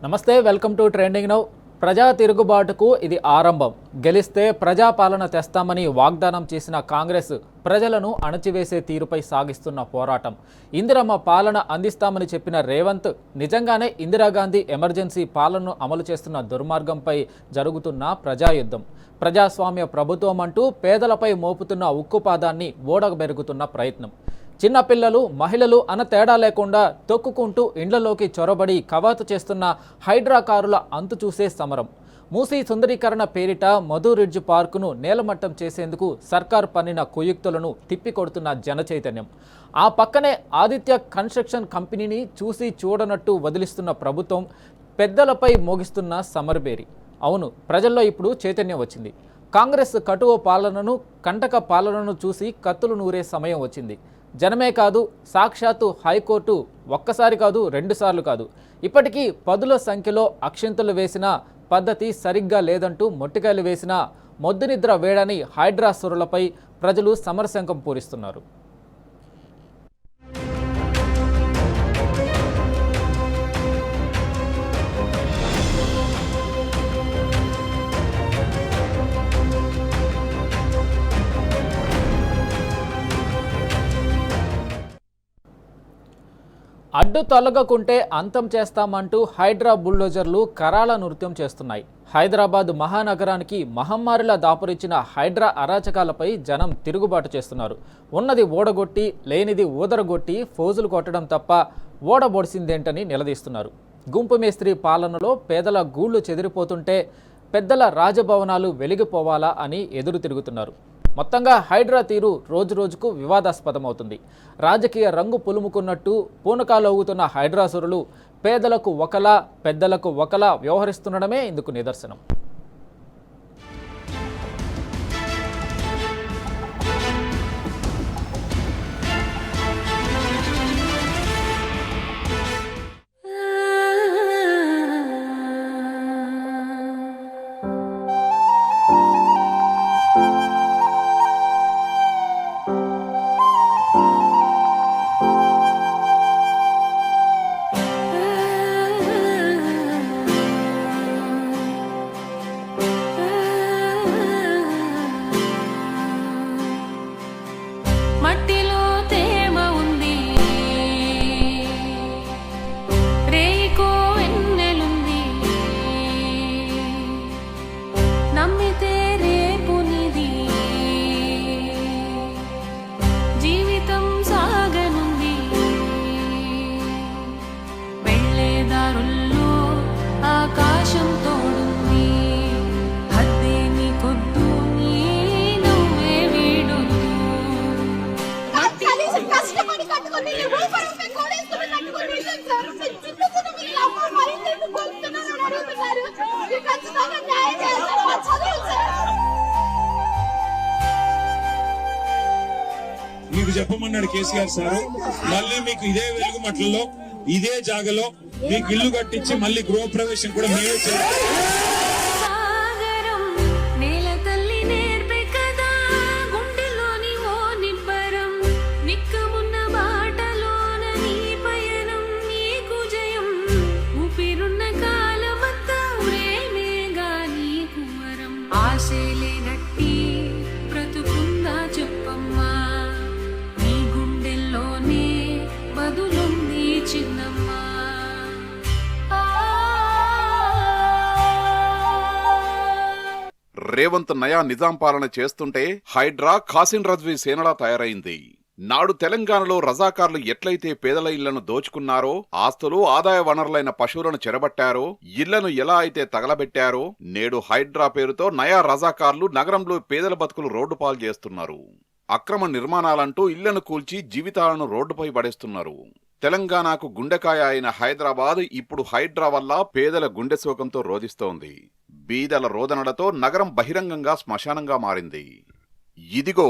నమస్తే, welcome to trending now. ప్రజా తిరుగుబాటుకు ఇది ఆరంభం. గెలిస్తే ప్రజాపాలన తెస్తామని వాగ్దానం చేసిన కాంగ్రెస్ ప్రజలను అణచివేసే తీరుపై సాగిస్తున్న పోరాటం. ఇందిరమ్మ పాలన అందిస్తామని చెప్పిన రేవంత్ నిజంగానే ఇందిరాగాంధీ ఎమర్జెన్సీ పాలనను అమలు చేస్తున్న దుర్మార్గంపై జరుగుతున్న ప్రజాయుద్ధం. ప్రజాస్వామ్య ప్రభుత్వం అంటూ పేదలపై మోపుతున్న ఉక్కుపాదాన్ని ఓడగబెరుగుతున్న ప్రయత్నం. చిన్నపిల్లలు, మహిళలు అన్న తేడా లేకుండా తొక్కుకుంటూ ఇండ్లలోకి చొరబడి కవాతు చేస్తున్న హైడ్రా కారుల అంతు చూసే సమరం. మూసీ సుందరీకరణ పేరిట మధు రిడ్జ్ పార్కును నేలమట్టం చేసేందుకు సర్కార్ పన్నిన కుయుక్తులను తిప్పికొడుతున్న జనచైతన్యం. ఆ పక్కనే ఆదిత్య కన్స్ట్రక్షన్ కంపెనీని చూసి చూడనట్టు వదిలిస్తున్న ప్రభుత్వం పెద్దలపై మోగిస్తున్న సమర్బేరి. అవును, ప్రజల్లో ఇప్పుడు చైతన్యం వచ్చింది. కాంగ్రెస్ కటువ పాలనను, కంటక పాలనను చూసి కత్తులు నూరే సమయం వచ్చింది. జనమే కాదు, సాక్షాత్తు హైకోర్టు ఒక్కసారి కాదు, 2 సార్లు కాదు, ఇప్పటికీ పదుల సంఖ్యలో అక్షింతలు వేసిన పద్ధతి సరిగ్గా లేదంటూ మొట్టికాయలు వేసిన మొద్దునిద్ర వేడని హైడ్రా సురులపై ప్రజలు సమరశంఖం పూరిస్తున్నారు. అడ్డు తొలగకుంటే అంతం చేస్తామంటూ హైడ్రా బుల్డోజర్లు కరాళ నృత్యం చేస్తున్నాయి. హైదరాబాద్ మహానగరానికి మహమ్మారిలా దాపురించిన హైడ్రా అరాచకాలపై జనం తిరుగుబాటు చేస్తున్నారు. ఉన్నది ఓడగొట్టి, లేనిది ఊదరగొట్టి ఫోజులు కొట్టడం తప్ప ఓడబొడిసిందేంటని నిలదీస్తున్నారు. గుంపు మేస్త్రి పాలనలో పేదల గూళ్లు చెదిరిపోతుంటే పెద్దల రాజభవనాలు వెలిగిపోవాలా అని ఎదురు తిరుగుతున్నారు. మొత్తంగా హైడ్రా తీరు రోజురోజుకు వివాదాస్పదమవుతుంది. రాజకీయ రంగు పులుముకున్నట్టు పూనకాలవుతున్న హైడ్రాసురులు పేదలకు ఒకలా, పెద్దలకు ఒకలా వ్యవహరిస్తుండడమే ఇందుకు నిదర్శనం. మీకు చెప్పమన్నాడు కేసీఆర్ సార్. మళ్ళీ మీకు ఇదే వెలుగు మట్లలో, ఇదే జాగలో మీకు ఇల్లు కట్టించి మళ్ళీ గృహప్రవేశం కూడా మేమే చేయాలి. రేవంత్ నయా నిజాం పాలన చేస్తుంటే హైడ్రా ఖాసిన్ రజ్వీ సేనలా తయారైంది. నాడు తెలంగాణలో రజాకార్లు ఎట్లయితే పేదల ఇళ్లను దోచుకున్నారో, ఆస్తులు, ఆదాయ వనరులైన పశువులను చెరబట్టారో, ఇళ్లను ఎలా అయితే తగలబెట్టారో, నేడు హైడ్రా పేరుతో నయా రజాకార్లు నగరంలో పేదల బతుకులు రోడ్డుపాలు చేస్తున్నారు. అక్రమ నిర్మాణాలంటూ ఇళ్లను కూల్చి జీవితాలను రోడ్డుపై పడేస్తున్నారు. తెలంగాణకు గుండెకాయ అయిన హైదరాబాద్ ఇప్పుడు హైడ్రా వల్ల పేదల గుండె శోకంతో రోధిస్తోంది. బీదల రోదనలతో నగరం బహిరంగంగా శ్మశానంగా మారింది. ఇదిగో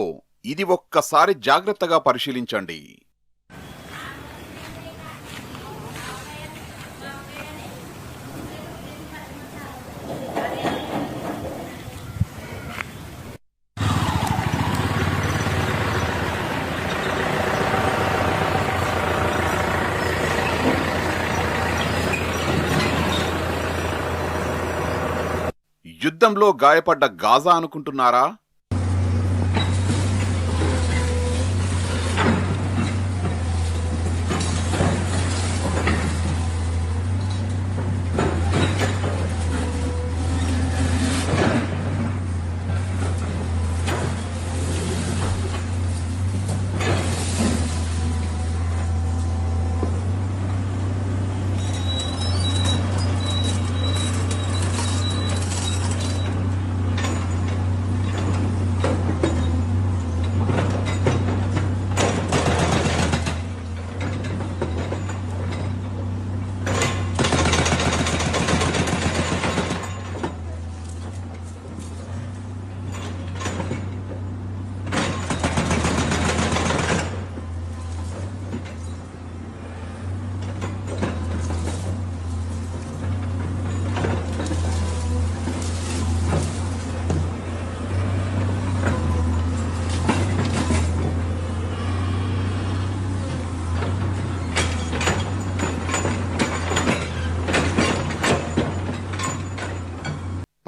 ఇది ఒక్కసారి జాగ్రత్తగా పరిశీలించండి. యుద్ధంలో గాయపడ్డ గాజా అనుకుంటున్నారా?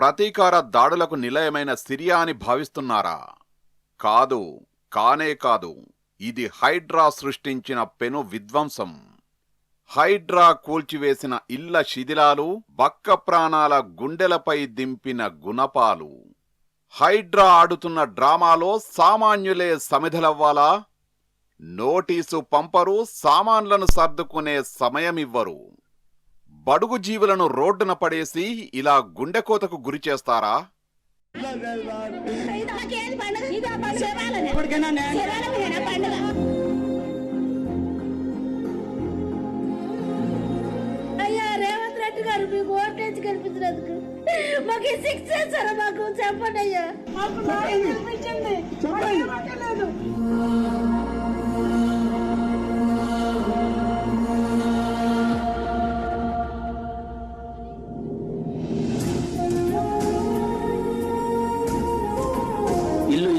ప్రతీకార దాడులకు నిలయమైన సిరియా అని భావిస్తున్నారా? కాదు, కానే కాదు. ఇది హైడ్రా సృష్టించిన పెను విధ్వంసం. హైడ్రా కూల్చివేసిన ఇళ్ల శిథిలాలు, బక్క ప్రాణాల గుండెలపై దింపిన గుణపాలు. హైడ్రా ఆడుతున్న డ్రామాలో సామాన్యులే సమిధలవ్వాలా? నోటీసు పంపరు, సామాన్లను సర్దుకునే సమయమివ్వరు. బడుగు జీవులను రోడ్డున పడేసి ఇలా గుండెకోతకు గురి చేస్తారా? అయ్యా రేవంత్ రెడ్డి గారు మీకు ఓటేసి కల్పించినందుకు మాకు ఈ శిక్ష చేస్తారా? మాకు చెప్పండి అయ్యా.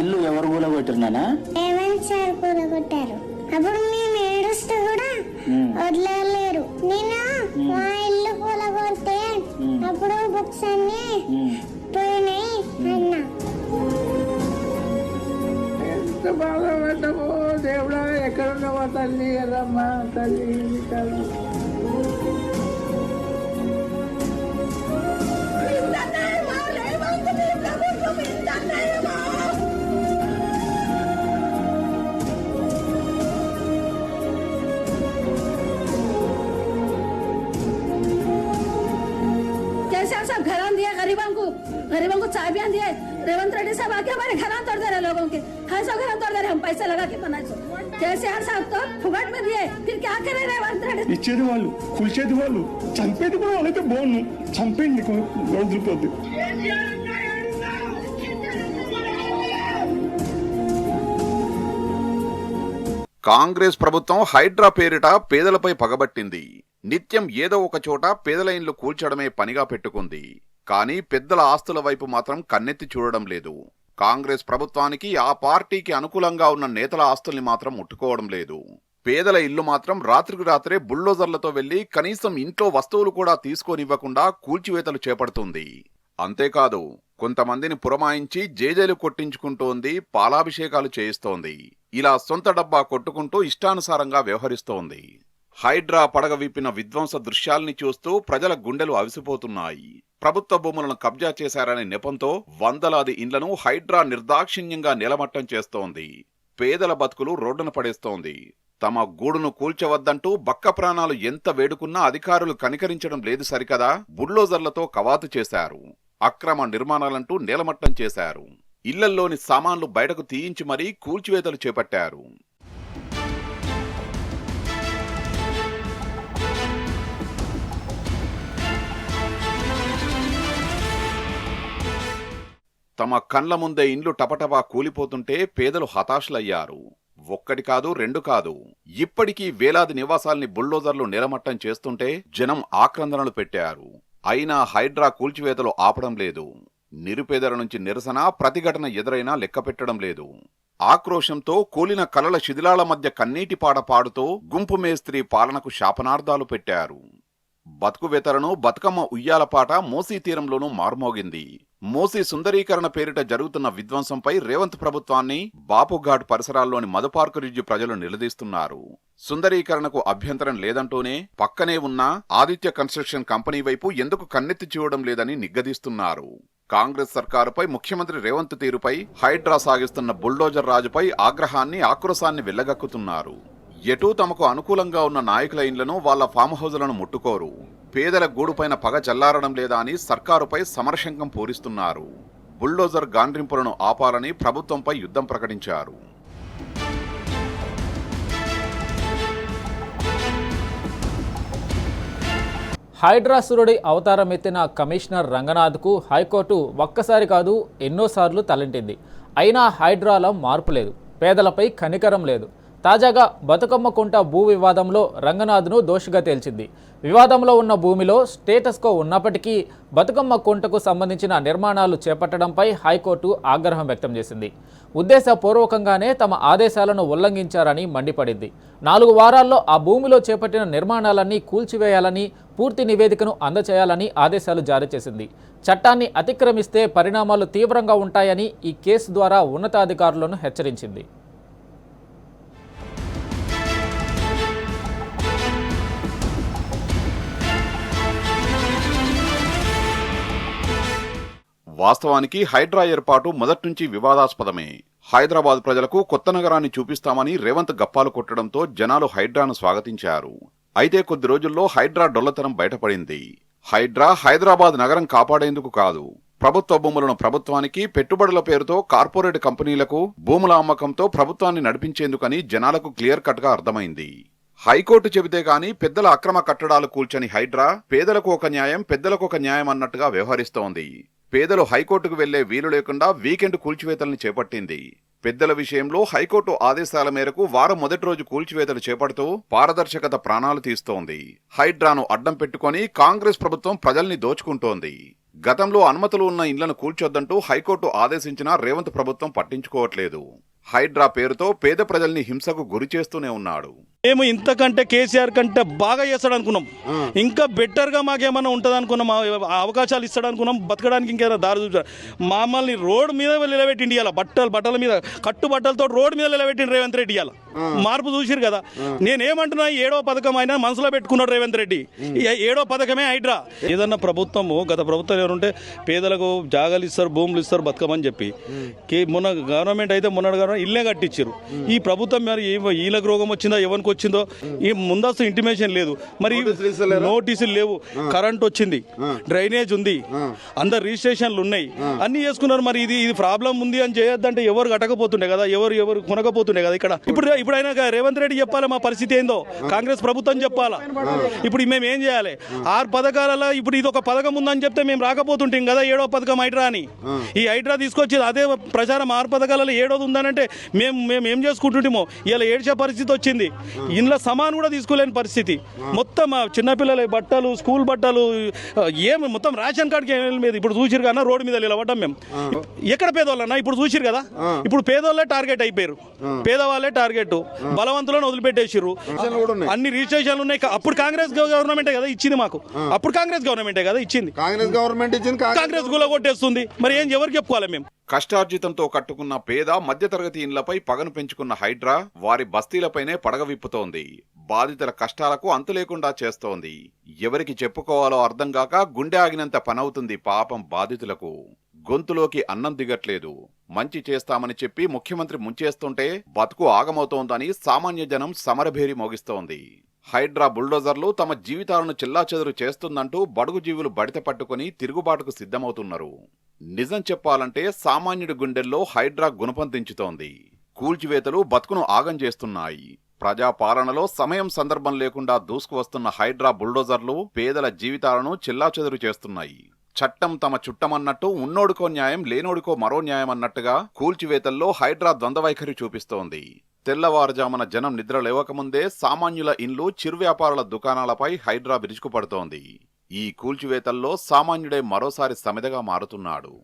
ఇల్లు ఎవరు కూలగొట్టినానా? రేవంత్ సార్ కూలగొట్టారు. అప్పుడు మేము ఏడుస్తూ కూడా వదిలేరు. నేను మా ఇల్లు కూలగొడితే అప్పుడు బుక్స్ అన్ని పోయినాయి అన్నా. ఎంత బాధపడ్డామో దేవుడా, ఎక్కడున్నావా తల్లి, ఎర్రమ్మ తల్లి. केसीआर साहब घर दिए गरीबों को चाबियां दिए. रेवंत रेड्डी साहब आके हमारे घर तोड़ दे रहे लोगों के. हाँ सब घर तोड़ दे रहे, हम पैसे लगा के बनाए. केसीआर साहब तो फुगट में दिए, फिर क्या करे रेवंत रेड्डी? ఇచ్చేది వాళ్ళు, కూల్చేది వాళ్ళు, చంపేది కూడా వాళ్ళైతే బాగుండు. చంపేయండి, వదిలిపోద్ది. కాంగ్రెస్ ప్రభుత్వం హైడ్రా పేరిట పేదలపై పగబట్టింది. నిత్యం ఏదో ఒక చోట పేదల ఇండ్లు కూల్చడమే పనిగా పెట్టుకుంది. కానీ పెద్దల ఆస్తుల వైపు మాత్రం కన్నెత్తి చూడడం లేదు. కాంగ్రెస్ ప్రభుత్వానికి, ఆ పార్టీకి అనుకూలంగా ఉన్న నేతల ఆస్తుల్ని మాత్రం ముట్టుకోవడం లేదు. పేదల ఇల్లు మాత్రం రాత్రికి రాత్రే బుల్డోజర్లతో వెళ్లి కనీసం ఇంట్లో వస్తువులు కూడా తీసుకోనివ్వకుండా కూల్చివేతలు చేపడుతుంది. అంతేకాదు, కొంతమందిని పురమాయించి జేజేలు కొట్టించుకుంటోంది, పాలాభిషేకాలు చేయిస్తోంది. ఇలా సొంత డబ్బా కొట్టుకుంటూ ఇష్టానుసారంగా వ్యవహరిస్తోంది. హైడ్రా పడగ విప్పిన విధ్వంస దృశ్యాల్ని చూస్తూ ప్రజల గుండెలు అవిసిపోతున్నాయి. ప్రభుత్వ భూములను కబ్జా చేశారనే నెపంతో వందలాది ఇండ్లను హైడ్రా నిర్దాక్షిణ్యంగా నిలమట్టం చేస్తోంది. పేదల బతుకులు రోడ్డున పడేస్తోంది. తమ గూడును కూల్చవద్దంటూ బక్క ప్రాణాలు ఎంత వేడుకున్నా అధికారులు కనికరించడం లేదు సరికదా, బుల్డోజర్లతో కవాతు చేశారు. అక్రమ నిర్మాణాలంటూ నేలమట్టం చేశారు. ఇళ్లల్లోని సామాన్లు బయటకు తీయించి మరీ కూల్చివేతలు చేపట్టారు. తమ కండ్ల ముందే ఇండ్లు టపటపా కూలిపోతుంటే పేదలు హతాశులయ్యారు. ఒక్కటి కాదు, రెండు కాదు, ఇప్పటికీ వేలాది నివాసాల్ని బుల్డోజర్లు నిలమట్టం చేస్తుంటే జనం ఆక్రందనలు పెట్టారు. అయినా హైడ్రా కూల్చివేతలు ఆపడం లేదు. నిరుపేదల నుంచి నిరసన, ప్రతిఘటన ఎదురైనా లెక్కపెట్టడం లేదు. ఆక్రోశంతో కూలిన కలల శిథిలాల మధ్య కన్నీటిపాట పాడుతూ గుంపు మేస్త్రీ పాలనకు శాపనార్థాలు పెట్టారు. బతుకు వెతరను, బతుకమ్మ ఉయ్యాలపాట మూసీ తీరంలోనూ మార్మోగింది. మూసీ సుందరీకరణ పేరిట జరుగుతున్న విధ్వంసంపై రేవంత్ ప్రభుత్వాన్ని బాపుఘాట్ పరిసరాల్లోని మధుపార్కు రిజ్జు ప్రజలు నిలదీస్తున్నారు. సుందరీకరణకు అభ్యంతరం లేదంటూనే పక్కనే ఉన్న ఆదిత్య కన్స్ట్రక్షన్ కంపెనీ వైపు ఎందుకు కన్నెత్తి చూడడం లేదని నిగ్గదీస్తున్నారు. కాంగ్రెస్ సర్కారుపై ముఖ్యమంత్రి రేవంత్ తీరుపై హైడ్రా సాగిస్తున్న బుల్డోజర్ రాజుపై ఆగ్రహాన్ని ఆక్రోశాన్ని వెళ్లగక్కుతున్నారు. ఎటూ తమకు అనుకూలంగా ఉన్న నాయకుల ఇండ్లను వాళ్ల ఫామ్ హౌజులను ముట్టుకోరు. పేదల గూడుపైన పగ చల్లారడం లేదా అని సర్కారుపై సమరశంఖం పూరిస్తున్నారు. బుల్డోజర్ గాండ్రింపులను ఆపాలని ప్రభుత్వంపై యుద్ధం ప్రకటించారు. హైడ్రాసురుడి అవతారం ఎత్తిన కమిషనర్ రంగనాథ్కు హైకోర్టు ఒక్కసారి కాదు ఎన్నోసార్లు తలంటింది. అయినా హైడ్రాలో మార్పు లేదు, పేదలపై కనికరం లేదు. తాజాగా బతుకమ్మ కుంట భూ వివాదంలో రంగనాథ్ను దోషిగా తేల్చింది. వివాదంలో ఉన్న భూమిలో స్టేటస్కో ఉన్నప్పటికీ బతుకమ్మ కుంటకు సంబంధించిన నిర్మాణాలు చేపట్టడంపై హైకోర్టు ఆగ్రహం వ్యక్తం చేసింది. ఉద్దేశపూర్వకంగానే తమ ఆదేశాలను ఉల్లంఘించారని మండిపడింది. 4 వారాల్లో ఆ భూమిలో చేపట్టిన నిర్మాణాలన్నీ కూల్చివేయాలని, పూర్తి నివేదికను అందచేయాలని ఆదేశాలు జారీ చేసింది. చట్టాన్ని అతిక్రమిస్తే పరిణామాలు తీవ్రంగా ఉంటాయని ఈ కేసు ద్వారా ఉన్నతాధికారులను హెచ్చరించింది. వాస్తవానికి హైడ్రా ఏర్పాటు మొదట్నుంచి వివాదాస్పదమే. హైదరాబాద్ ప్రజలకు కొత్త నగరాన్ని చూపిస్తామని రేవంత్ గప్పాలు కొట్టడంతో జనాలు హైడ్రాను స్వాగతించారు. అయితే కొద్ది రోజుల్లో హైడ్రా డొల్లతనం బయటపడింది. హైడ్రా హైదరాబాద్ నగరం కాపాడేందుకు కాదు, ప్రభుత్వ భూములను ప్రభుత్వానికి, పెట్టుబడుల పేరుతో కార్పొరేట్ కంపెనీలకు భూముల అమ్మకంతో ప్రభుత్వాన్ని నడిపించేందుకని జనాలకు క్లియర్ కట్ గా అర్థమైంది. హైకోర్టు చెబితే గాని పెద్దల అక్రమ కట్టడాలు కూల్చని హైడ్రా పేదలకు ఒక న్యాయం, పెద్దలకు ఒక న్యాయం అన్నట్టుగా వ్యవహరిస్తోంది. పేదలు హైకోర్టుకు వెళ్లే వీలు లేకుండా వీకెండ్ కూల్చివేతల్ని చేపట్టింది. పెద్దల విషయంలో హైకోర్టు ఆదేశాల మేరకు వారం మొదటి రోజు కూల్చివేతలు చేపడుతూ పారదర్శకత ప్రాణాలు తీస్తోంది. హైడ్రాను అడ్డం పెట్టుకుని కాంగ్రెస్ ప్రభుత్వం ప్రజల్ని దోచుకుంటోంది. గతంలో అనుమతులు ఉన్న ఇండ్లను కూల్చొద్దంటూ హైకోర్టు ఆదేశించినా రేవంత్ ప్రభుత్వం పట్టించుకోవట్లేదు. హైడ్రా పేరుతో పేద ప్రజల్ని హింసకు గురి చేస్తూనే ఉన్నాడు. మేము ఇంతకంటే కేసీఆర్ కంటే బాగా చేస్తాడు అనుకున్నాం, ఇంకా బెటర్గా మాకేమన్నా ఉంటుంది అనుకున్నాం, అవకాశాలు ఇస్తాడు అనుకున్నాం, బతకడానికి ఇంకేమైనా దారి చూసాడు. మమ్మల్ని రోడ్డు మీద నిలబెట్టిండి ఇవాళ, బట్టల మీద కట్టుబట్టలతో రోడ్డు మీద నిలబెట్టిండి రేవంత్ రెడ్డి. ఇవాళ మార్పు చూసిరు కదా. నేనేమంటున్నా, 7వ పథకం అయినా మనసులో పెట్టుకున్నాడు రేవంత్ రెడ్డి. 7వ పథకమే హైడ్రా. ఏదన్నా ప్రభుత్వము, గత ప్రభుత్వం ఎవరుంటే పేదలకు జాగాలు ఇస్తారు, భూములు ఇస్తారు, బతకమని చెప్పి మొన్న గవర్నమెంట్ అయితే మొన్న ఇల్లే కట్టించారు. ఈ ప్రభుత్వం మరి వీళ్ళకి రోగం వచ్చిందో ఎవరికి వచ్చిందో ఈ ముందస్తు ఇంటిమేషన్ లేదు, మరి నోటీసులు లేవు, కరెంట్ వచ్చింది, డ్రైనేజ్ ఉంది, అందరు రిజిస్ట్రేషన్లు ఉన్నాయి, అన్ని చేసుకున్నారు. మరి ఇది ప్రాబ్లం ఉంది అని చేయొద్దంటే ఎవరు కట్టకపోతుండే కదా, ఎవరు కొనకపోతుండే కదా. ఇక్కడ ఇప్పుడైనా రేవంత్ రెడ్డి చెప్పాలి మా పరిస్థితి ఏందో, కాంగ్రెస్ ప్రభుత్వం చెప్పాలా. ఇప్పుడు మేము ఏం చేయాలి? 6 పథకాలలో ఇప్పుడు ఇది ఒక పథకం ఉందని చెప్తే మేము రాకపోతుంటాం కదా. 7వ పథకం హైడ్రా అని, ఈ హైడ్రా తీసుకొచ్చి అదే ప్రచారం 6 పథకాలలో 7వది ఉందనంటే మేము ఏం చేసుకుంటుంటామో. ఇలా ఏడ్చే పరిస్థితి వచ్చింది. ఇంట్లో సమాన్ కూడా తీసుకోలేని పరిస్థితి. మొత్తం చిన్నపిల్లల బట్టలు, స్కూల్ బట్టలు, ఏమి మొత్తం రేషన్ కార్డుకి మీద ఇప్పుడు చూసిరు కదా, రోడ్డు మీద నిలబడ్డాం మేము. ఎక్కడ పేదవాళ్ళన్నా ఇప్పుడు చూసిరు కదా. ఇప్పుడు పేదవాళ్ళే టార్గెట్ అయిపోయారు, పేదవాళ్ళే టార్గెట్, బలవంతులను వదిలిపెట్టేసిర్రు. అన్ని రిజిస్ట్రేషన్లు ఉన్నాయి. అప్పుడు కాంగ్రెస్ గవర్నమెంటే కదా ఇచ్చింది మాకు, అప్పుడు కాంగ్రెస్ గవర్నమెంటే కదా ఇచ్చింది. కాంగ్రెస్ గుల కొట్టేస్తుంది. మరి ఏం ఎవరికి చెప్పుకోవాలి మేము? కష్టార్జితంతో కట్టుకున్న పేద మధ్యతరగతి ఇండ్లపై పగను పెంచుకున్న హైడ్రా వారి బస్తీలపైనే పడగ విప్పుతోంది. బాధితుల కష్టాలకు అంతు లేకుండా చేస్తోంది. ఎవరికి చెప్పుకోవాలో అర్థం కాక గుండె ఆగినంత పనవుతుంది పాపం బాధితులకు. గొంతులోకి అన్నం దిగట్లేదు. మంచి చేస్తామని చెప్పి ముఖ్యమంత్రి ముంచేస్తుంటే బతుకు ఆగమవుతోందని సామాన్య జనం సమరభేరి మోగిస్తోంది. హైడ్రా బుల్డోజర్లు తమ జీవితాలను చెల్లాచెదురు చేస్తుందంటూ బడుగు జీవులు బడిత పట్టుకుని తిరుగుబాటుకు సిద్ధమవుతున్నారు. నిజం చెప్పాలంటే సామాన్యుడి గుండెల్లో హైడ్రా గుణపం దించుతోంది. కూల్చివేతలు బతుకును ఆగం చేస్తున్నాయి. ప్రజాపాలనలో సమయం సందర్భం లేకుండా దూసుకువస్తున్న హైడ్రా బుల్డోజర్లు పేదల జీవితాలను చెల్లాచెదురు చేస్తున్నాయి. చట్టం తమ చుట్టమన్నట్టు ఉన్నోడుకో న్యాయం, లేనోడుకో మరో న్యాయం అన్నట్టుగా కూల్చివేతల్లో హైడ్రా ద్వంద్వవైఖరి చూపిస్తోంది. తెల్లవారుజామున జనం నిద్ర లేవకముందే సామాన్యుల ఇండ్లు, చిరు వ్యాపారుల దుకాణాలపై హైడ్రా విరుచుకుపడుతోంది. ఈ కూల్చివేతల్లో సామాన్యుడే మరోసారి సమిదగా మారుతున్నాడు.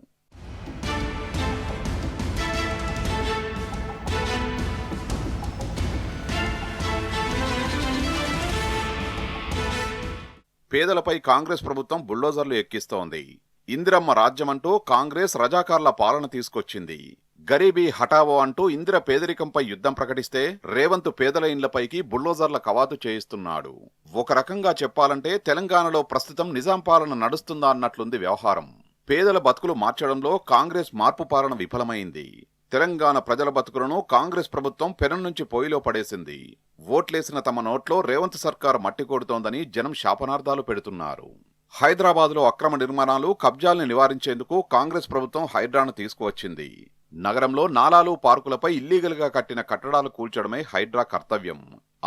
పేదలపై కాంగ్రెస్ ప్రభుత్వం బుల్డోజర్లు ఎక్కిస్తోంది. ఇందిరమ్మ రాజ్యమంటూ కాంగ్రెస్ రజాకార్ల పాలన తీసుకొచ్చింది. గరీబీ హఠావో అంటూ ఇందిర పేదరికంపై యుద్ధం ప్రకటిస్తే రేవంత్ పేదల ఇండ్లపైకి బుల్డోజర్ల కవాతు చేయిస్తున్నాడు. ఒక రకంగా చెప్పాలంటే తెలంగాణలో ప్రస్తుతం నిజాం పాలన నడుస్తుందా అన్నట్లుంది వ్యవహారం. పేదల బతుకులు మార్చడంలో కాంగ్రెస్ మార్పు పాలన విఫలమైంది. తెలంగాణ ప్రజల బతుకులను కాంగ్రెస్ ప్రభుత్వం పెనం నుంచి పొయ్యిలో పడేసింది. ఓట్లేసిన తమ నోట్లో రేవంత్ సర్కారు మట్టి కొడుతోందని జనం శాపనార్థాలు పెడుతున్నారు. హైదరాబాద్లో అక్రమ నిర్మాణాలు, కబ్జాల్ని నివారించేందుకు కాంగ్రెస్ ప్రభుత్వం హైడ్రాను తీసుకువచ్చింది. నగరంలో నాలాలు, పార్కులపై ఇల్లీగల్గా కట్టిన కట్టడాలు కూల్చడమే హైడ్రా కర్తవ్యం.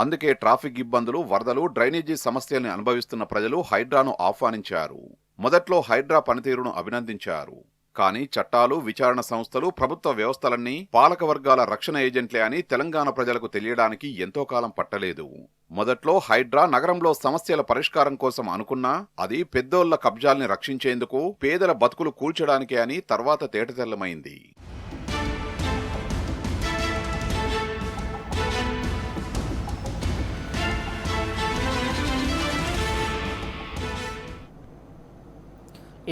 అందుకే ట్రాఫిక్ ఇబ్బందులు, వరదలు, డ్రైనేజీ సమస్యల్ని అనుభవిస్తున్న ప్రజలు హైడ్రాను ఆహ్వానించారు. మొదట్లో హైడ్రా పనితీరును అభినందించారు. కానీ చట్టాలు, విచారణ సంస్థలు, ప్రభుత్వ వ్యవస్థలన్నీ పాలకవర్గాల రక్షణ ఏజెంట్లే అని తెలంగాణ ప్రజలకు తెలియడానికి ఎంతో కాలం పట్టలేదు. మొదట్లో హైడ్రా నగరంలో సమస్యల పరిష్కారం కోసం అనుకున్నా అది పెద్దోళ్ల కబ్జాల్ని రక్షించేందుకు, పేదల బతుకులు కూల్చడానికే అని తర్వాత తేటతెల్లమైంది.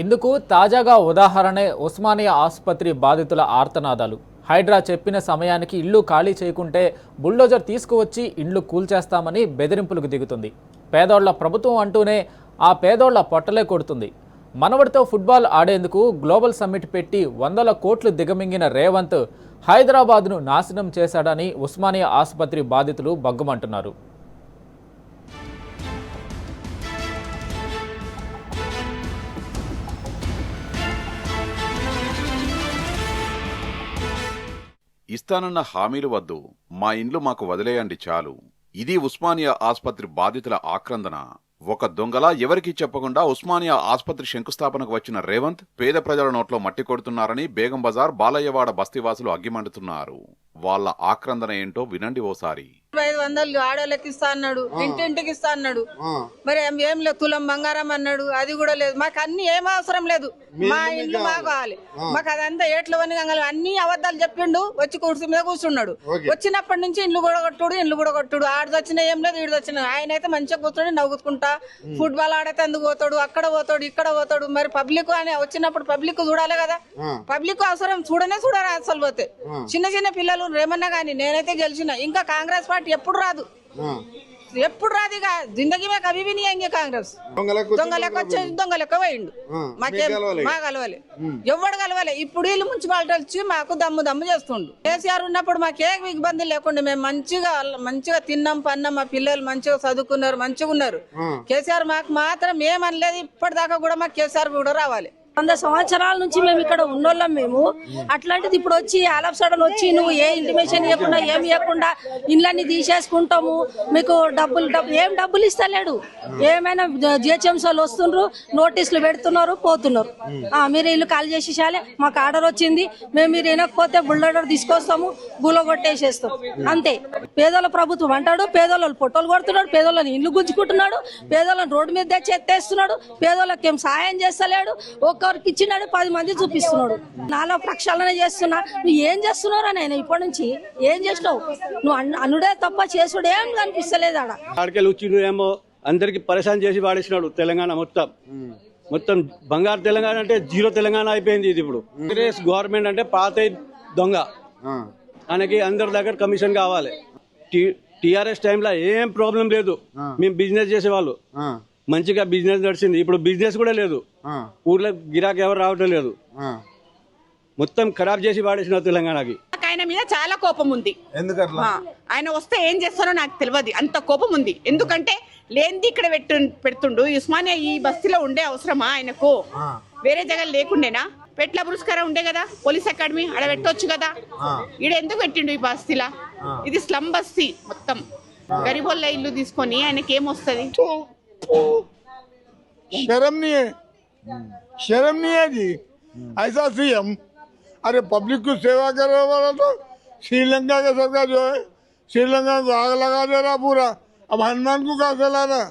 ఇందుకు తాజాగా ఉదాహరణే ఉస్మానియా ఆసుపత్రి బాధితుల ఆర్తనాదాలు. హైడ్రా చెప్పిన సమయానికి ఇళ్లు ఖాళీ చేయకుంటే బుల్డోజర్ తీసుకువచ్చి ఇండ్లు కూల్చేస్తామని బెదిరింపులకు దిగుతుంది. పేదోళ్ల ప్రభుత్వం అంటూనే ఆ పేదోళ్ల పొట్టలే కొడుతుంది. మనవడితో ఫుట్బాల్ ఆడేందుకు గ్లోబల్ సమ్మిట్ పెట్టి 100 కోట్లు దిగమింగిన రేవంత్ హైదరాబాద్ను నాశనం చేశాడని ఉస్మానియా ఆసుపత్రి బాధితులు బగ్గుమంటున్నారు. ఇస్తానన్న హామీలు వద్దు, మా ఇండ్లు మాకు వదిలేయండి చాలు. ఇది ఉస్మానియా ఆసుపత్రి బాధితుల ఆక్రందన. ఒక దొంగలా ఎవరికీ చెప్పకుండా ఉస్మానియా ఆసుపత్రి శంకుస్థాపనకు వచ్చిన రేవంత్ పేద ప్రజల నోట్లో మట్టి కొడుతున్నారని బేగం బజార్, బాలయ్యవాడ బస్తీవాసులు అగ్గిమండుతున్నారు. వాళ్ళ ఆక్రందన ఏంటో వినండి ఓసారి. 500 ఆడోళ్ళకి ఇస్తా అన్నాడు, ఇంటింటికి ఇస్తా అన్నాడు. మరి ఏం లేదు, తులం బంగారం అన్నాడు, అది కూడా లేదు. మాకు అన్ని ఏం అవసరం లేదు, మా ఇల్లు మాకు కావాలి. మాకు అదంతా ఏట్లు అన్ని అబద్ధాలు చెప్పిండు. వచ్చి కుర్చీ మీద కూర్చున్నాడు. వచ్చినప్పటి నుంచి ఇండ్లు కూడా కొట్టుడు ఆడు వచ్చినా ఏం లేదు, ఈడు వచ్చిన ఆయన అయితే మంచిగా కూర్చొని నవ్వుకుంటా ఫుట్బాల్ ఆడైతే అందుకు పోతాడు, అక్కడ పోతాడు, ఇక్కడ పోతాడు. మరి పబ్లిక్ అని వచ్చినప్పుడు పబ్లిక్ చూడాలి కదా. పబ్లిక్ అవసరం చూడరా అసలు పోతే. చిన్న చిన్న పిల్లలు రేమన్నా గానీ నేనైతే గెలిచిన. ఇంకా కాంగ్రెస్ పార్టీ ఎప్పుడు రాదు ఇక జిందగీ మే కభీ భీ नहीं आएंगे కాంగ్రెస్. దొంగలకు వచ్చే దొంగలకు పోయిండు. మా కలవాలి ఎవడు కలవాలి. ఇప్పుడు వీళ్ళు మున్సిపాలిటీ వచ్చి మాకు దమ్ము చేస్తుండు. కేసీఆర్ ఉన్నప్పుడు మాకేం ఇబ్బంది లేకుండా మేము మంచిగా తిన్నాం, పన్నాం, మా పిల్లలు మంచిగా చదువుకున్నారు, మంచిగా ఉన్నారు. కేసీఆర్ మాకు మాత్రం ఏమనలేదు. ఇప్పటిదాకా కూడా మాకు కేసీఆర్ కూడా రావాలి. 100 సంవత్సరాల నుంచి మేము ఇక్కడ ఉన్నోళ్ళం. మేము అట్లాంటిది ఇప్పుడు వచ్చి ఆలఫ్ సడన్ వచ్చి నువ్వు ఏ ఇంటిమేషన్ ఇవ్వకుండా ఏమి ఇవ్వకుండా ఇళ్ళని తీసేసుకుంటాము, మీకు ఏం డబ్బులు ఇస్తలేడు. ఏమైనా జిహెచ్ఎంసీలు వస్తుండ్రు, నోటీసులు పెడుతున్నారు, పోతున్నారు. మీరు ఇల్లు ఖాళీ చేసేసాలే, మాకు ఆర్డర్ వచ్చింది, మేము మీరు వినకపోతే బుల్డోజర్ తీసుకొస్తాము, గుల కొట్టేసేస్తాం అంతే. పేదోళ్ళ ప్రభుత్వం అంటాడు, పేదోళ్ళు పొట్టలు కొడుతున్నాడు, పేదోళ్ళని ఇల్లు గుంజుకుంటున్నాడు, పేదోళ్ళని రోడ్డు మీద తెచ్చి ఎత్తేస్తున్నాడు, పేదోళ్ళకి ఏం సాయం చేస్తలేడు. ఒక్కరికి ఇచ్చినాడు 10 మంది చూపిస్తున్నాడు. నాలో ప్రక్షాళన చేస్తున్నా. నువ్వు ఏం చేస్తున్నారా? నేను ఇప్పటి నుంచి ఏం చేసినావు? నువ్వు అనుడే తప్ప చేసుడు ఏం కనిపిస్తలేదు. ఆడకెళ్ళి వచ్చి నువ్వేమో అందరికి పరేషాన్ చేసి వాడేసినాడు. తెలంగాణ మొత్తం బంగారు తెలంగాణ అంటే జీరో తెలంగాణ అయిపోయింది. ఇది ఇప్పుడు కాంగ్రెస్ గవర్నమెంట్ అంటే పాత దొంగ. ఆయనకి అందరి దగ్గర కమిషన్ కావాలి. టీఆర్ఎస్ టైంలో ఏం ప్రాబ్లం లేదు. మేము బిజినెస్ చేసేవాళ్ళు, మంచిగా బిజినెస్ నడిచింది. ఇప్పుడు బిజినెస్ కూడా లేదు. ఊర్లో గిరాకీ ఎవరు రావటం లేదు. మొత్తం ఖరాబ్ చేసి వాడేసిన తెలంగాణకి. ఆయన మీద చాలా కోపం ఉంది. ఆయన వస్తే ఏం చేస్తారో నాకు తెలియదు, అంత కోపం ఉంది. ఎందుకంటే లేనిది ఇక్కడ పెడుతుండు. ఉస్మానియా ఈ బస్తీలో ఉండే అవసరమా ఆయనకు? వేరే జగన్ లేకుండేనా? పెట్ల పురస్కారం ఉండే కదా, పోలీస్ అకాడమీ ఆడ పెట్టొచ్చు కదా. ఈడ ఎందుకు పెట్టిండు ఈ బస్తీలా? ఇది స్లమ్ బస్తీ మొత్తం. గరీబోళ్ళ ఇల్లు తీసుకొని ఆయనకి ఏమొస్తుంది? शर्म नहीं है जी ऐसा सीएम। अरे पब्लिक को सेवा करने वाला तो श्रीलंका का सरकार जो है, श्रीलंका को आग लगा दे रहा पूरा। अब हनुमान को कहाँ से लाना?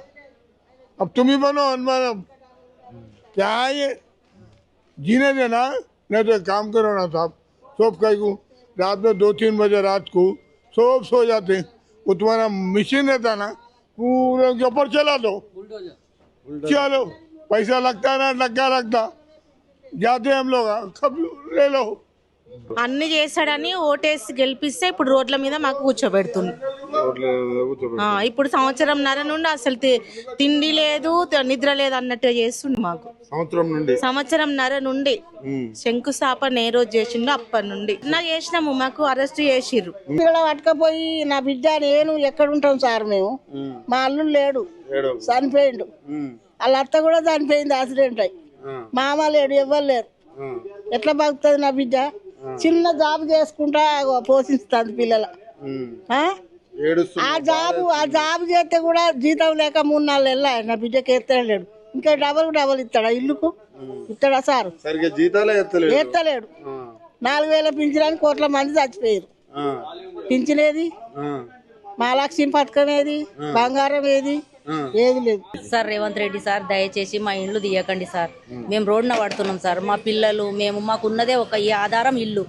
अब तुम ही बनो हनुमान। अब क्या है ये? जीने देना, नहीं तो काम करो ना साहब। सब कहीं को रात में 2-3 बजे रात को सब सो जाते। वो तुम्हारा मशीन रहता ना, पूरे के ऊपर चला दो, चलो पैसा लगता है ना, लगा रखता जाते हम लोग कब ले लो అన్ని చేశాడని ఓటేసి గెలిపిస్తే ఇప్పుడు రోడ్ల మీద మాకు కూర్చోబెడుతుంది. ఇప్పుడు సంవత్సరంన్నర నుండి అసలు తిండి లేదు నిద్ర లేదు అన్నట్టుగా చేస్తుండు మాకు. సంవత్సరంన్నర నుండి శంకుస్థాపన ఏ రోజు చేసిండో అప్పటి నుండి చేసినాము. మాకు అరెస్ట్ చేసిర్రు. పిల్లలు పట్టుకపోయి నా బిడ్డ నేను ఎక్కడ ఉంటాం సార్ మేము. మా అల్లుడు లేడు, చనిపోయిండు. వాళ్ళ అత్త కూడా చనిపోయింది యాక్సిడెంట్ అయ్యి. మామ లేడు, ఎవ్వరు లేరు. ఎట్లా బతుకుతుంది నా బిడ్డ? చిన్న జాబ్ చేసుకుంటా పోషిస్తుంది పిల్లల. ఆ జాబు చేస్తే కూడా జీతం లేక 3-4 నెలలు నా బిడ్డకి ఎత్తలేడు. ఇంకా డబల్ ఇస్తాడా? ఇల్లుకు ఇస్తాడా సార్? ఎత్తలేడు. 4,000 పింఛనానికి 1 కోట్ల మంది చచ్చిపోయారు. పింఛనేది? మహాలక్ష్మి పథకం ఏది? బంగారం ఏది? ఏది లేదు సార్. రేవంత్ రెడ్డి సార్ దయచేసి మా ఇండ్లు తీయకండి సార్. మేము రోడ్డున పడుతున్నాం సార్. మా పిల్లలు మేము మాకున్నదే ఒక ఆధారం ఇల్లు.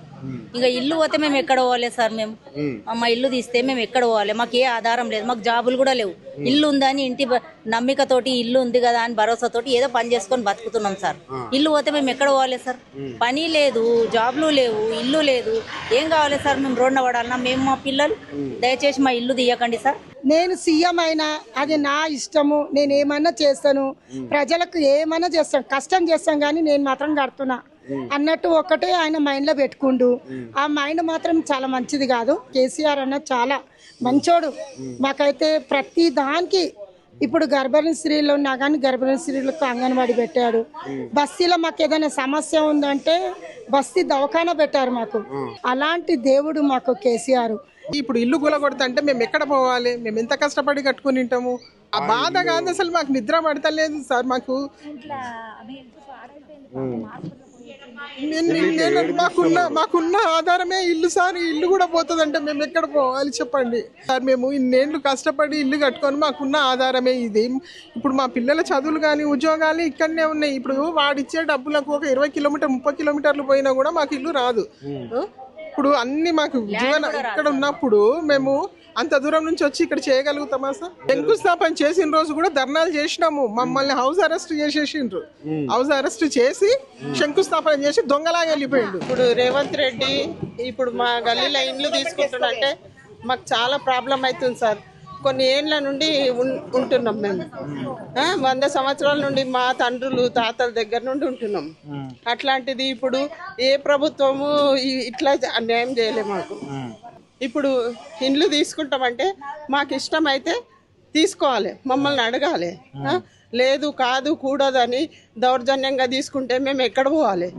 ఇంకా ఇల్లు పోతే మేము ఎక్కడ పోవాలి సార్? మేము మా ఇల్లు తీస్తే మేము ఎక్కడ పోవాలి? మాకు ఏ ఆధారం లేదు. మాకు జాబులు కూడా లేవు. ఇల్లు ఉందని ఇంటి నమ్మికతోటి ఇల్లు ఉంది కదా అని భరోసాతోటి ఏదో పని చేసుకొని బతుకుతున్నాం సార్. ఇల్లు పోతే మేము ఎక్కడ పోవాలి సార్? పని లేదు, జాబులు లేవు, ఇల్లు లేదు. ఏం కావాలి సార్? మేము రోడ్డున పడాలన్నా? మేము మా పిల్లలు దయచేసి మా ఇల్లు తీయకండి సార్. నేను సీఎం అయినా అది నా ఇష్టము. నేను ఏమన్నా చేస్తాను, ప్రజలకు ఏమన్నా చేస్తాను, కష్టం చేస్తాను, కానీ నేను మాత్రం కడుతున్నా అన్నట్టు ఒక్కటే ఆయన మైండ్లో పెట్టుకుండు. ఆ మైండ్ మాత్రం చాలా మంచిది కాదు. కేసీఆర్ అన్న చాలా మంచోడు. మాకైతే ప్రతి దానికి ఇప్పుడు గర్భిణీ స్త్రీలు ఉన్నా కానీ గర్భిణీ స్త్రీలకు అంగన్వాడీ పెట్టాడు. బస్తీలో మాకు ఏదైనా సమస్య ఉందంటే బస్తీ దవాఖానా పెట్టారు మాకు. అలాంటి దేవుడు మాకు కేసీఆర్. ఇప్పుడు ఇల్లు కూలగొడతంటే మేము ఎక్కడ పోవాలి? మేము ఎంత కష్టపడి కట్టుకుని ఉంటాము. ఆ బాధ కాదు అసలు. మాకు నిద్ర పడతలేదు సార్. మాకున్న ఆధారమే ఇల్లు సార్. ఇల్లు కూడా పోతుందంటే మేము ఎక్కడ పోవాలి చెప్పండి సార్? మేము ఇన్నేళ్ళు కష్టపడి ఇల్లు కట్టుకొని మాకున్న ఆధారమే ఇది. ఇప్పుడు మా పిల్లల చదువులు కానీ ఉద్యోగాలు ఇక్కడనే ఉన్నాయి. ఇప్పుడు వాడిచ్చే డబ్బులకు ఒక 20 కిలోమీటర్ 30 కిలోమీటర్లు పోయినా కూడా మాకు ఇల్లు రాదు. ఇప్పుడు అన్ని మాకు జీవన ఇక్కడ ఉన్నప్పుడు మేము అంత దూరం నుంచి వచ్చి ఇక్కడ చేయగలుగుతామా సార్? శంకుస్థాపన చేసిన రోజు కూడా ధర్నాలు చేసినాము. మమ్మల్ని హౌస్ అరెస్ట్ చేసేసిండ్రు. హౌస్ అరెస్ట్ చేసి శంకుస్థాపన చేసి దొంగలాగా వెళ్ళిపోయిండు. ఇప్పుడు రేవంత్ రెడ్డి ఇప్పుడు మా గల్లీలో ఇండ్లు తీసుకుంటున్నంటే మాకు చాలా ప్రాబ్లం అవుతుంది సార్. కొన్ని ఏళ్ళ నుండి ఉంటున్నాం మేము. 100 సంవత్సరాల నుండి మా తండ్రులు తాతల దగ్గర నుండి ఉంటున్నాం. అట్లాంటిది ఇప్పుడు ఏ ప్రభుత్వము ఇట్లా అన్యాయం చేయలే మాకు. ఇప్పుడు ఇండ్లు తీసుకుంటామంటే మాకు ఇష్టమైతే తీసుకోవాలి, మమ్మల్ని అడగాలి. లేదు కాదు కూడదని దౌర్జన్యంగా తీసుకుంటే మేము ఎక్కడ పోవాలి?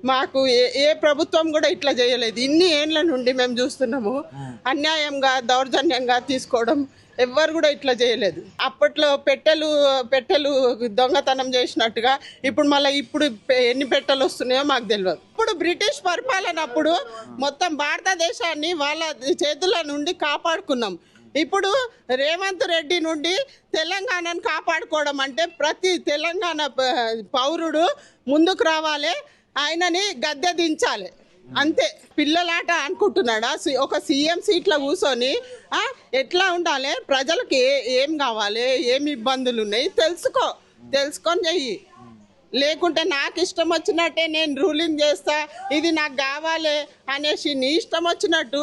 మాకు ఏ ప్రభుత్వం కూడా ఇట్లా చేయలేదు. ఇన్ని ఏళ్ళ నుండి మేము చూస్తున్నాము. అన్యాయంగా దౌర్జన్యంగా తీసుకోవడం ఎవ్వరు కూడా ఇట్లా చేయలేదు. అప్పట్లో పెట్టెలు దొంగతనం చేసినట్టుగా ఇప్పుడు మళ్ళీ ఇప్పుడు ఎన్ని పెట్టెలు వస్తున్నాయో మాకు తెలియదు. ఇప్పుడు బ్రిటిష్ పరిపాలన అప్పుడు మొత్తం భారతదేశాన్ని వాళ్ళ చేతుల నుండి కాపాడుకున్నాం. ఇప్పుడు రేవంత్ రెడ్డి నుండి తెలంగాణను కాపాడుకోవడం అంటే ప్రతి తెలంగాణ పౌరుడు ముందుకు రావాలి, ఆయనని గద్దె దించాలి అంతే. పిల్లలాట అనుకుంటున్నాడా? ఒక సీఎం సీట్లో కూర్చొని ఎట్లా ఉండాలి, ప్రజలకు ఏం కావాలి, ఏమి ఇబ్బందులు ఉన్నాయి తెలుసుకొని చెయ్యి. లేకుంటే నాకు ఇష్టం వచ్చినట్టే నేను రూలింగ్ చేస్తా, ఇది నాకు కావాలి అనేసి నీ ఇష్టం వచ్చినట్టు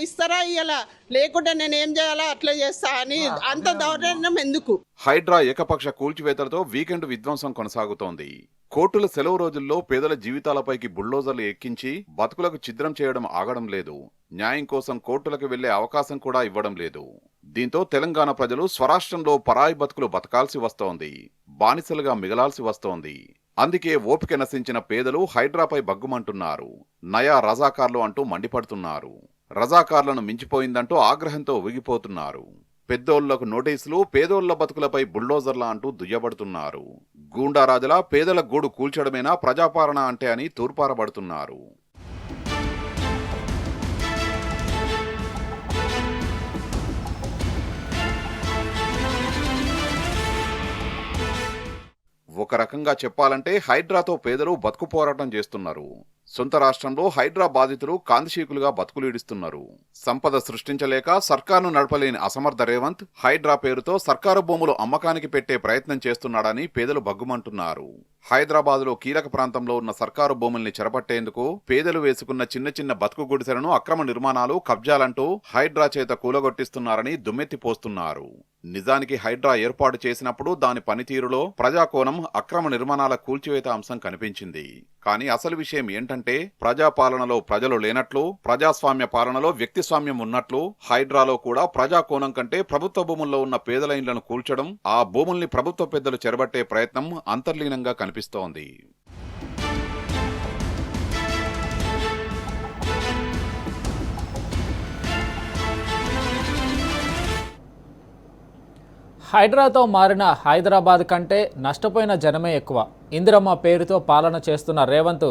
ఇస్తారా ఇయ్యాలా, లేకుంటే నేను ఏం చేయాలా అట్లా చేస్తా అని అంత దౌర్జన్యం ఎందుకు? హైడ్రా ఏకపక్ష కూల్చివేతలతో వీకెండ్ విధ్వంసం కొనసాగుతోంది. కోర్టుల సెలవు రోజుల్లో పేదల జీవితాలపైకి బుల్డోజర్లు ఎక్కించి బతుకులకు ఛిద్రం చేయడం ఆగడం లేదు. న్యాయం కోసం కోర్టులకు వెళ్లే అవకాశం కూడా ఇవ్వడం లేదు. దీంతో తెలంగాణ ప్రజలు స్వరాష్ట్రంలో పరాయి బతుకులు బతకాల్సి వస్తోంది, బానిసలుగా మిగలాల్సి వస్తోంది. అందుకే ఓపిక నశించిన పేదలు హైడ్రాపై బగ్గుమంటున్నారు. నయా రజాకార్లు అంటూ మండిపడుతున్నారు. రజాకార్లను మించిపోయిందంటూ ఆగ్రహంతో ఊగిపోతున్నారు. పెద్దోళ్లకు నోటీసులు, పేదోళ్ల బతుకులపై బుల్డోజర్లా అంటూ దుయ్యబడుతున్నారు. గూండారాజులా పేదల గూడు కూల్చడమేనా ప్రజాపాలన అంటే అని తూర్పారబడుతున్నారు. ఒక రకంగా చెప్పాలంటే హైడ్రాతో పేదలు బతుకు పోరాటం చేస్తున్నారు. సొంత రాష్ట్రంలో హైడ్రా బాధితులు కాందిశీకులుగా బతుకులీడిస్తున్నారు. సంపద సృష్టించలేక సర్కారును నడపలేని అసమర్థ రేవంత్ హైడ్రా పేరుతో సర్కారు భూములు అమ్మకానికి పెట్టే ప్రయత్నం చేస్తున్నాడని పేదలు బగ్గుమంటున్నారు. హైదరాబాద్లో కీలక ప్రాంతంలో ఉన్న సర్కారు భూముల్ని చెరపట్టేందుకు పేదలు వేసుకున్న చిన్న చిన్న బతుకు గుడిసెలను అక్రమ నిర్మాణాలు, కబ్జాలంటూ హైడ్రా చేత కూలగొట్టిస్తున్నారని దుమ్మెత్తిపోస్తున్నారు. నిజానికి హైడ్రా ఏర్పాటు చేసినప్పుడు దాని పనితీరులో ప్రజాకోణం, అక్రమ నిర్మాణాల కూల్చివేత అంశం కనిపించింది. కానీ అసలు విషయం ఏంటంటే ప్రజాపాలనలో ప్రజలు లేనట్లు, ప్రజాస్వామ్య పాలనలో వ్యక్తిస్వామ్యం ఉన్నట్లు హైడ్రాలో కూడా ప్రజాకోణం కంటే ప్రభుత్వ భూముల్లో ఉన్న పేదల ఇండ్లను కూల్చడం, ఆ భూముల్ని ప్రభుత్వ పెద్దలు చెరబట్టే ప్రయత్నం అంతర్లీనంగా కనిపిస్తోంది. హైడ్రాతో మారిన హైదరాబాద్ కంటే నష్టపోయిన జనమే ఎక్కువ. ఇందిరమ్మ పేరుతో పాలన చేస్తున్న రేవంత్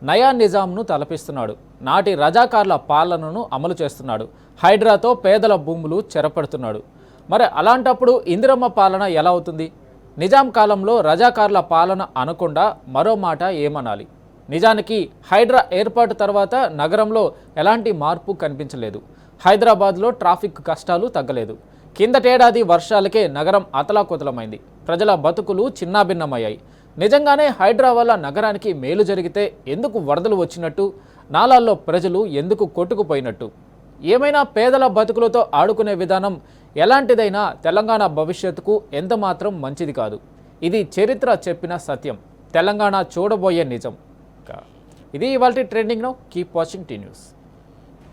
నయా నిజాంను తలపిస్తున్నాడు. నాటి రజాకార్ల పాలనను అమలు చేస్తున్నాడు. హైడ్రాతో పేదల భూములు చెరపడుతున్నాడు. మరి అలాంటప్పుడు ఇందిరమ్మ పాలన ఎలా అవుతుంది? నిజాం కాలంలో రజాకార్ల పాలన అనకుండా మరో మాట ఏమనాలి? నిజానికి హైడ్రా ఏర్పాటు తర్వాత నగరంలో ఎలాంటి మార్పు కనిపించలేదు. హైదరాబాద్లో ట్రాఫిక్ కష్టాలు తగ్గలేదు. కిందటేడాది వర్షాలకే నగరం అతలాకుతలమైంది. ప్రజల బతుకులు చిన్నాభిన్నమయ్యాయి. నిజంగానే హైడ్రా వల్ల నగరానికి మేలు జరిగితే ఎందుకు వరదలు వచ్చినట్టు, నాలాల్లో ప్రజలు ఎందుకు కొట్టుకుపోయినట్టు? ఏమైనా పేదల బతుకులతో ఆడుకునే విధానం ఎలాంటిదైనా తెలంగాణ భవిష్యత్తుకు ఎంతమాత్రం మంచిది కాదు. ఇది చరిత్ర చెప్పిన సత్యం, తెలంగాణ చూడబోయే నిజం. ఇది ఇవాల్టి trending now. Keep watching tea news.